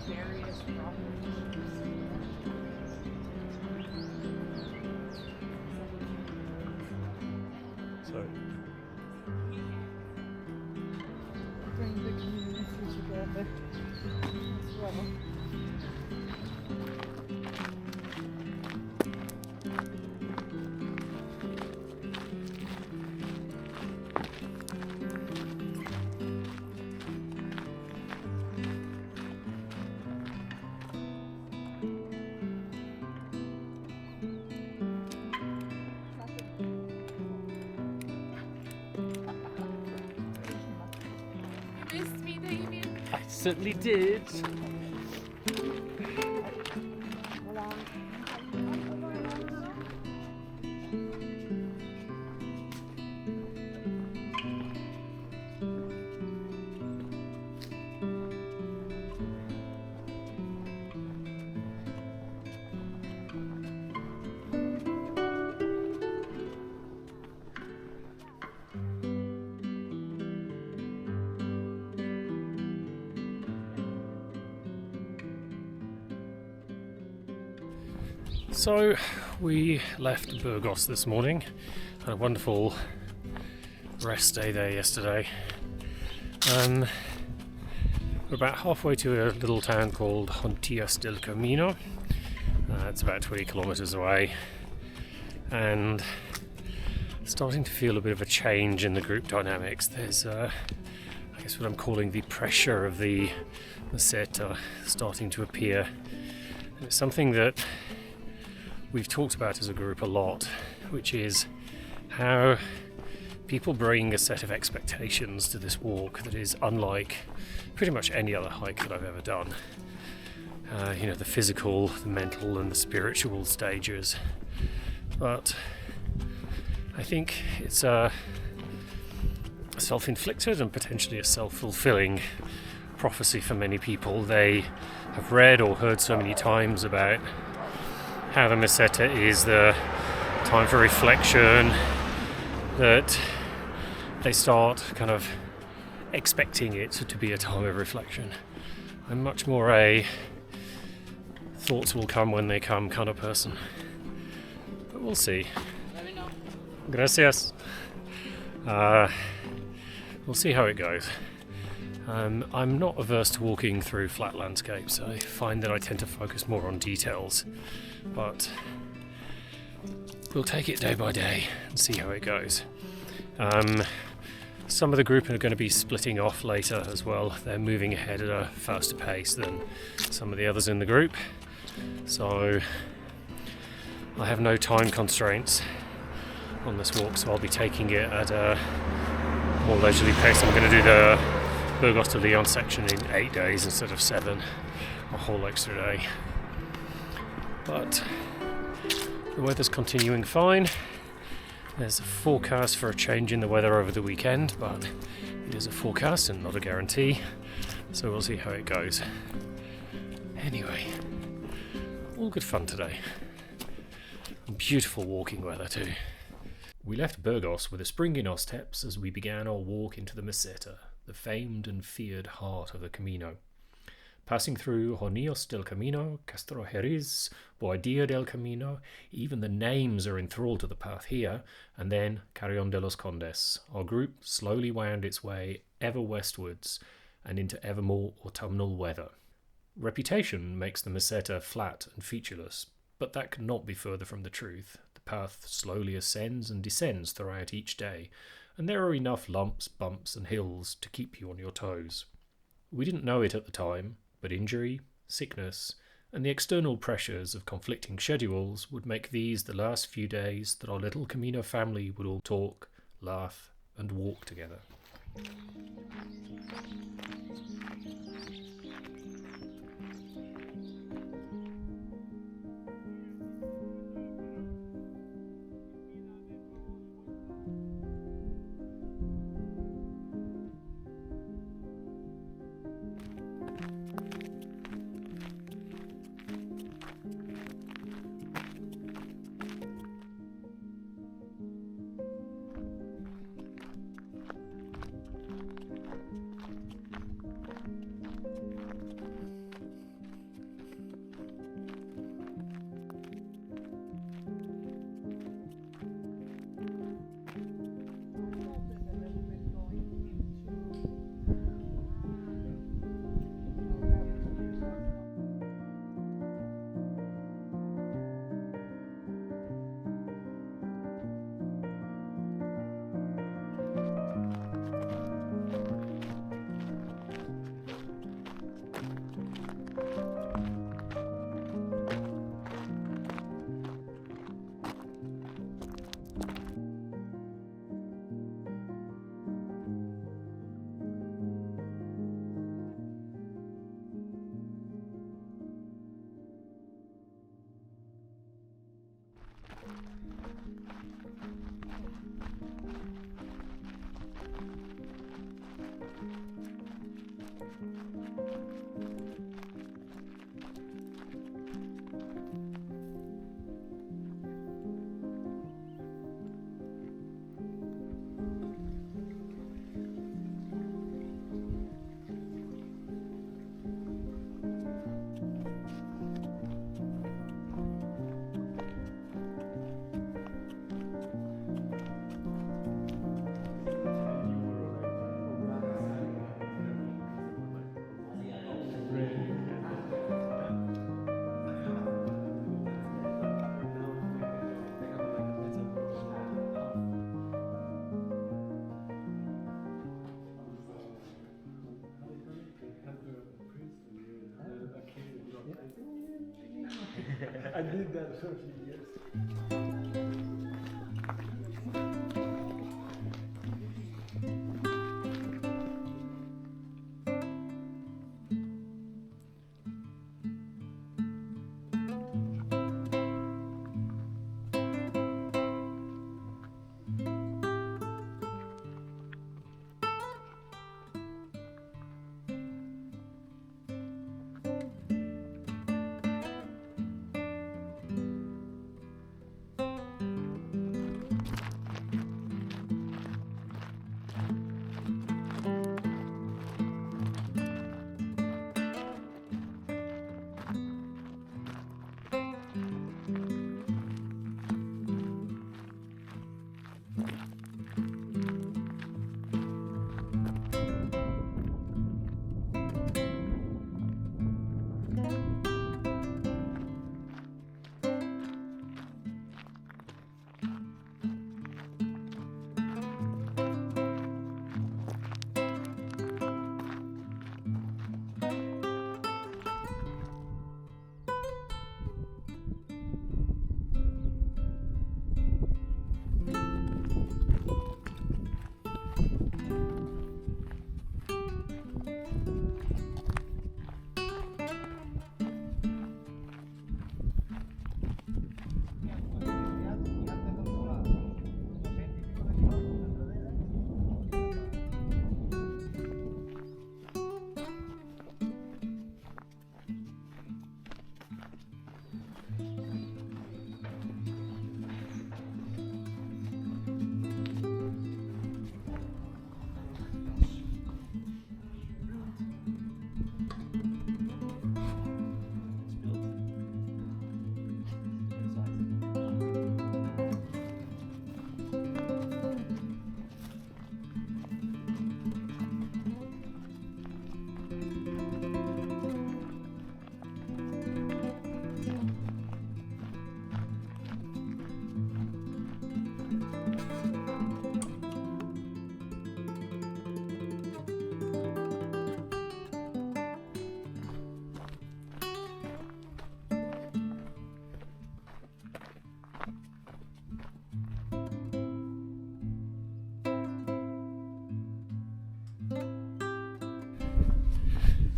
various properties. So, Bring the community together as well. Missed me, Damien. I certainly did. So we left Burgos this morning. Had a wonderful rest day there yesterday. We're about halfway to a little town called Hornillos del Camino. It's about 20 kilometres away, and starting to feel a bit of a change in the group dynamics. There's I guess what I'm calling the pressure of the Meseta starting to appear. And it's something that we've talked about as a group a lot, which is how people bring a set of expectations to this walk that is unlike pretty much any other hike that I've ever done. The physical, the mental and the spiritual stages. But I think it's a self-inflicted and potentially a self-fulfilling prophecy for many people. They have read or heard so many times about how the Meseta is the time for reflection, that they start kind of expecting it to be a time of reflection. I'm much more a thoughts will come when they come kind of person. But we'll see. Let me know. Gracias. We'll see how it goes. I'm not averse to walking through flat landscapes. I find that I tend to focus more on details. But we'll take it day by day and see how it goes. Some of the group are going to be splitting off later as well. They're moving ahead at a faster pace than some of the others in the group. So I have no time constraints on this walk, so I'll be taking it at a more leisurely pace. I'm going to do the Burgos to Leon section in 8 days instead of 7, a whole extra day. But the weather's continuing fine. There's a forecast for a change in the weather over the weekend, but it is a forecast and not a guarantee, so we'll see how it goes. Anyway, all good fun today. Beautiful walking weather too. We left Burgos with a spring in our steps as we began our walk into the Meseta, the famed and feared heart of the Camino. Passing through Hornillos del Camino, Castrojeriz, Boadilla del Camino, even the names are enthralled to the path here, and then Carrión de los Condes. Our group slowly wound its way ever westwards and into ever more autumnal weather. Reputation makes the Meseta flat and featureless, but that could not be further from the truth. The path slowly ascends and descends throughout each day, and there are enough lumps, bumps and hills to keep you on your toes. We didn't know it at the time, but injury, sickness, and the external pressures of conflicting schedules would make these the last few days that our little Camino family would all talk, laugh, and walk together. did that 30 years.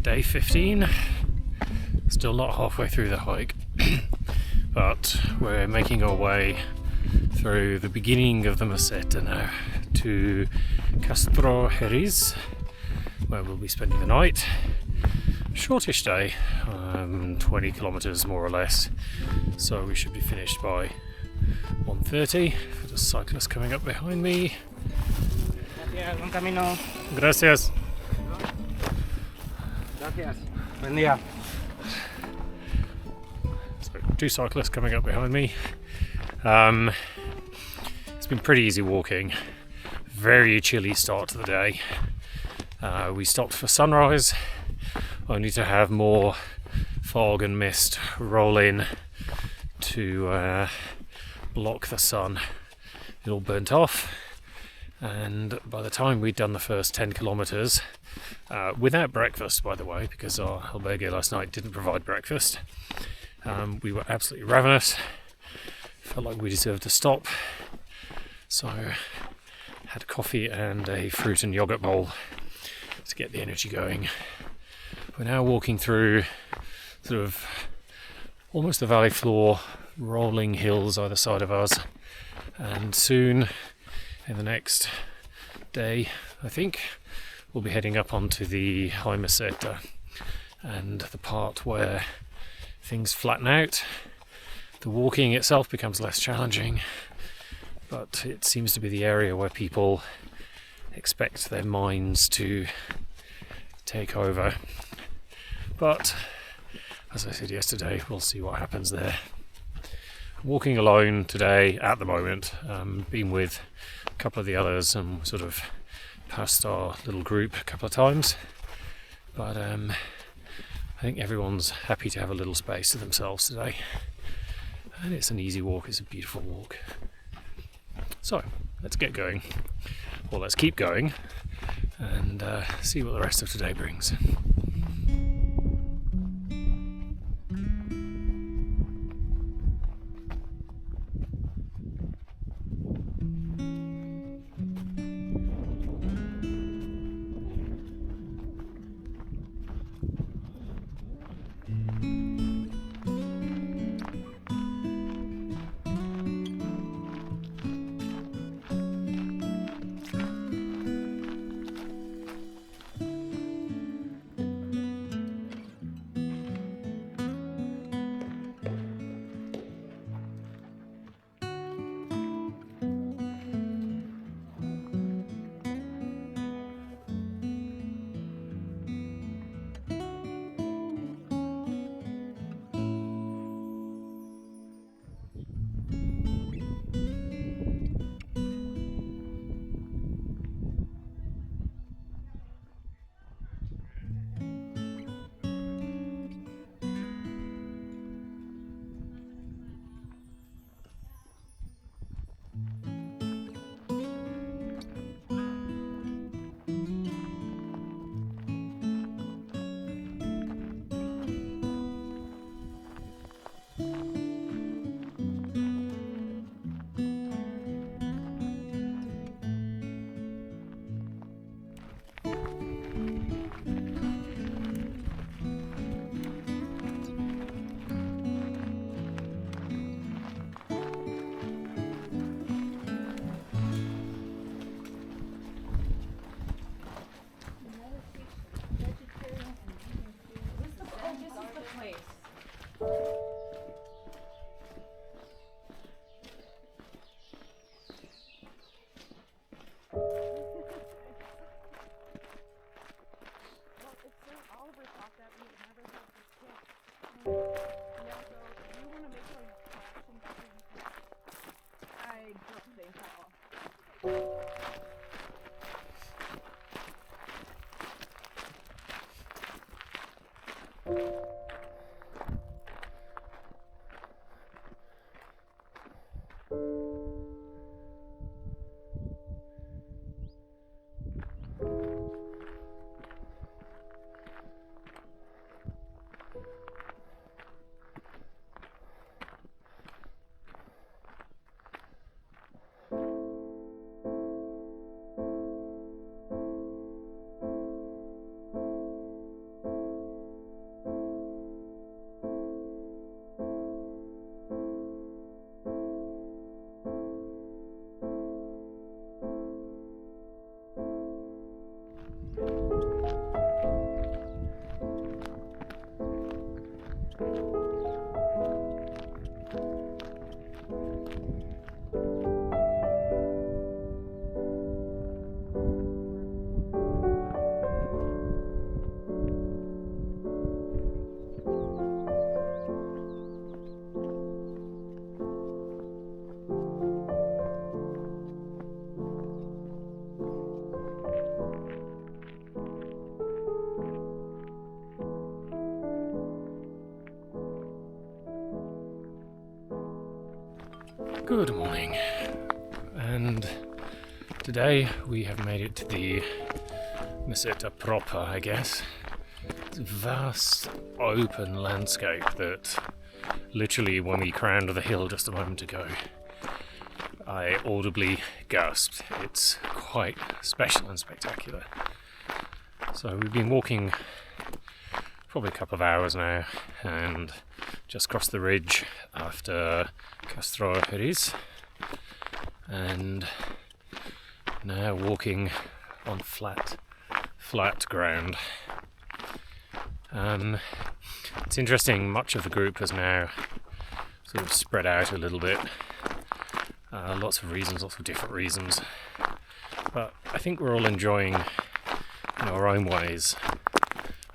Day 15, still not halfway through the hike, but we're making our way through the beginning of the Meseta now to Castrojeriz, where we'll be spending the night. Shortish day, 20 kilometers more or less, so we should be finished by 1:30. For the cyclist coming up behind me. Gracias, buen camino. Gracias. Gracias. Buen día. So, two cyclists coming up behind me. It's been pretty easy walking. Very chilly start to the day. We stopped for sunrise, only to have more fog and mist roll in to block the sun. It all burnt off, and by the time we'd done the first 10 kilometers, without breakfast, by the way, because our albergue last night didn't provide breakfast, we were absolutely ravenous. Felt like we deserved to stop, so had coffee and a fruit and yogurt bowl to get the energy going. We're now walking through sort of almost the valley floor, rolling hills either side of us, and soon in the next day, I think, we'll be heading up onto the high Meseta and the part where things flatten out. The walking itself becomes less challenging, but it seems to be the area where people expect their minds to take over. But as I said yesterday, we'll see what happens there. I'm walking alone today at the moment, been with a couple of the others and sort of passed our little group a couple of times, but I think everyone's happy to have a little space to themselves today, and it's an easy walk, it's a beautiful walk. So let's get going, or let's keep going and see what the rest of today brings. Good morning, and today we have made it to the Meseta proper, I guess. It's a vast open landscape that literally when we crowned the hill just a moment ago I audibly gasped. It's quite special and spectacular. So we've been walking probably a couple of hours now and just crossed the ridge after Castrojeriz and now walking on flat ground. It's interesting, much of the group has now sort of spread out a little bit. Lots of reasons, lots of different reasons. But I think we're all enjoying in our own ways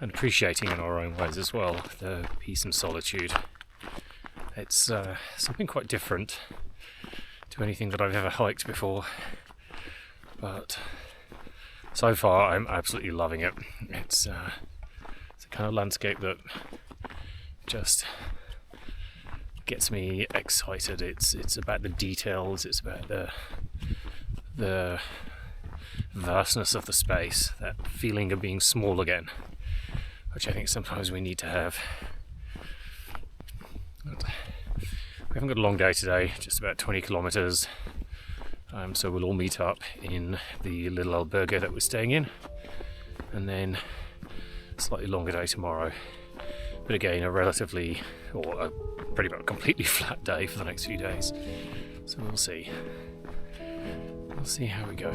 and appreciating in our own ways as well the peace and solitude. It's something quite different to anything that I've ever hiked before, but so far I'm absolutely loving it. It's a kind of landscape that just gets me excited. It's about the details, it's about the vastness of the space, that feeling of being small again, which I think sometimes we need to have. But we haven't got a long day today, just about 20 kilometres, so we'll all meet up in the little albergue that we're staying in, and then a slightly longer day tomorrow, but again a relatively, or a pretty much completely flat day for the next few days, so we'll see how we go.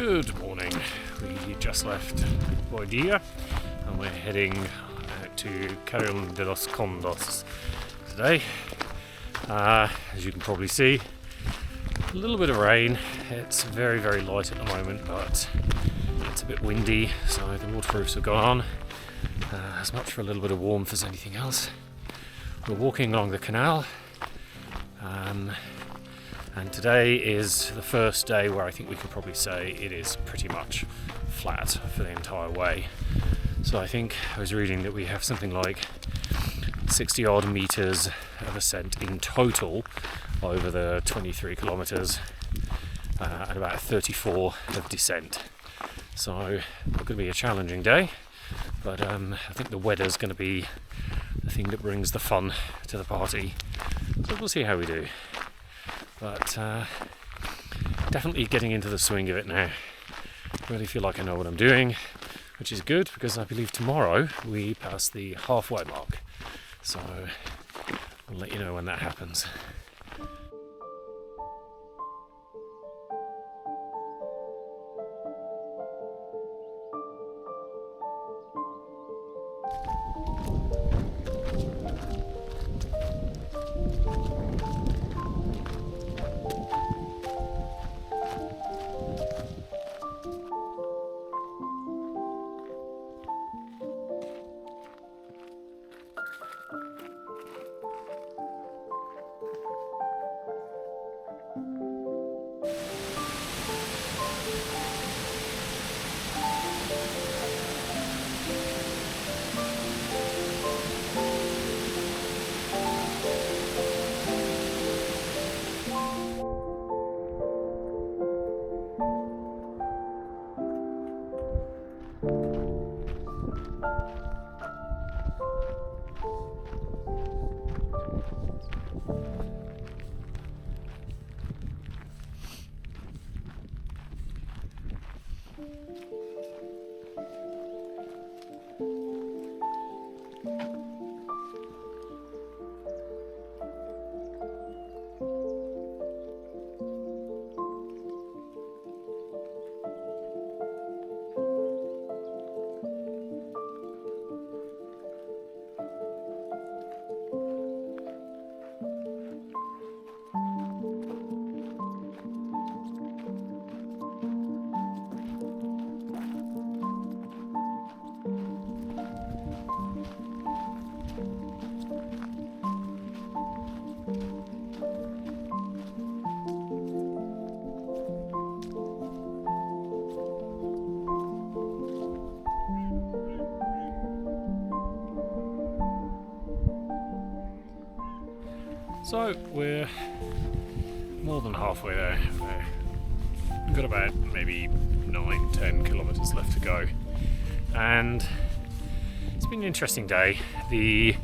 Good morning. We just left Boadilla and we're heading to Carrión de los Condes today. As you can probably see, a little bit of rain. It's very, very light at the moment, but it's a bit windy, so the waterproofs have gone on. As much for a little bit of warmth as anything else. We're walking along the canal, and today is the first day where I think we can probably say it is pretty much flat for the entire way. So I think I was reading that we have something like 60 odd meters of ascent in total over the 23 kilometers and about 34 of descent. So it's going to be a challenging day, but I think the weather's going to be the thing that brings the fun to the party. So we'll see how we do. But definitely getting into the swing of it now. Really feel like I know what I'm doing, which is good because I believe tomorrow we pass the halfway mark. So I'll let you know when that happens. So we're more than halfway there. We've got about maybe 9-10 kilometres left to go, and it's been an interesting day. The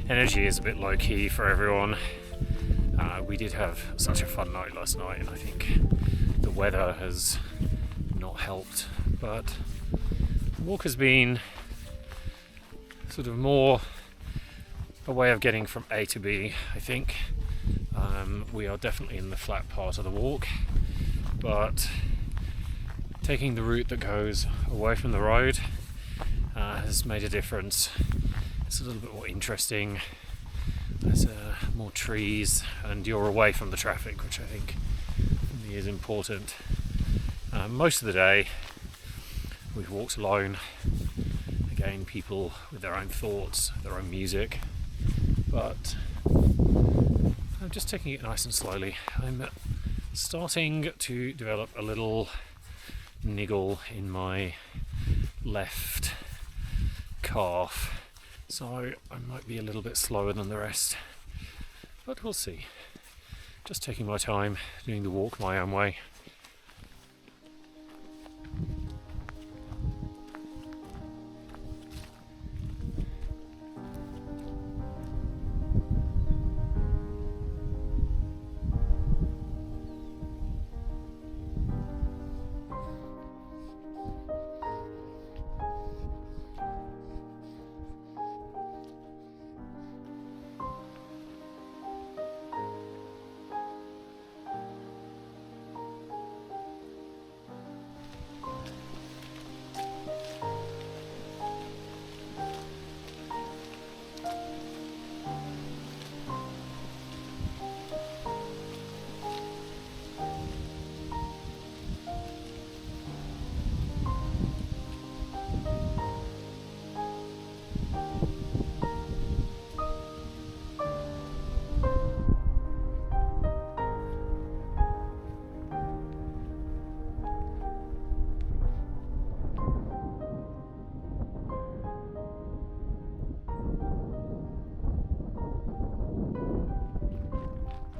energy is a bit low key for everyone. We did have such a fun night last night, and I think the weather has not helped, but the walk has been sort of more a way of getting from A to B, I think. We are definitely in the flat part of the walk, but taking the route that goes away from the road has made a difference. It's a little bit more interesting. There's more trees, and you're away from the traffic, which I think really is important. Most of the day we've walked alone. Again, people with their own thoughts, their own music. But I'm just taking it nice and slowly. I'm starting to develop a little niggle in my left calf, so I might be a little bit slower than the rest, but we'll see. Just taking my time, doing the walk my own way.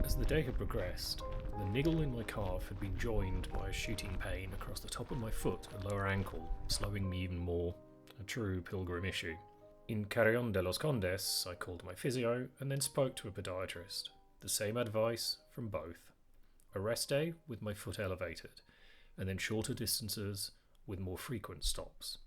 As the day had progressed, the niggle in my calf had been joined by a shooting pain across the top of my foot and lower ankle, slowing me even more. A true pilgrim issue. In Carrión de los Condes, I called my physio and then spoke to a podiatrist. The same advice from both. A rest day with my foot elevated, and then shorter distances with more frequent stops.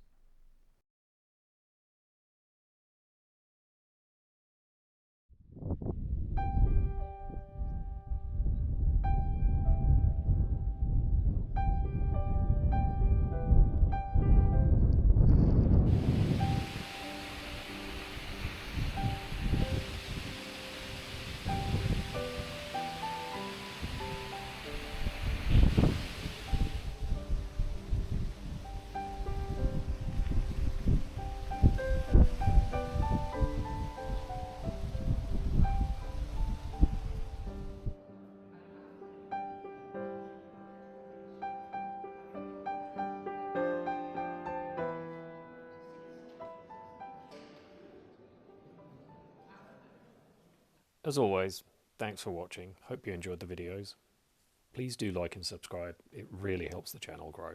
As always, thanks for watching. Hope you enjoyed the videos. Please do like and subscribe. It really helps the channel grow.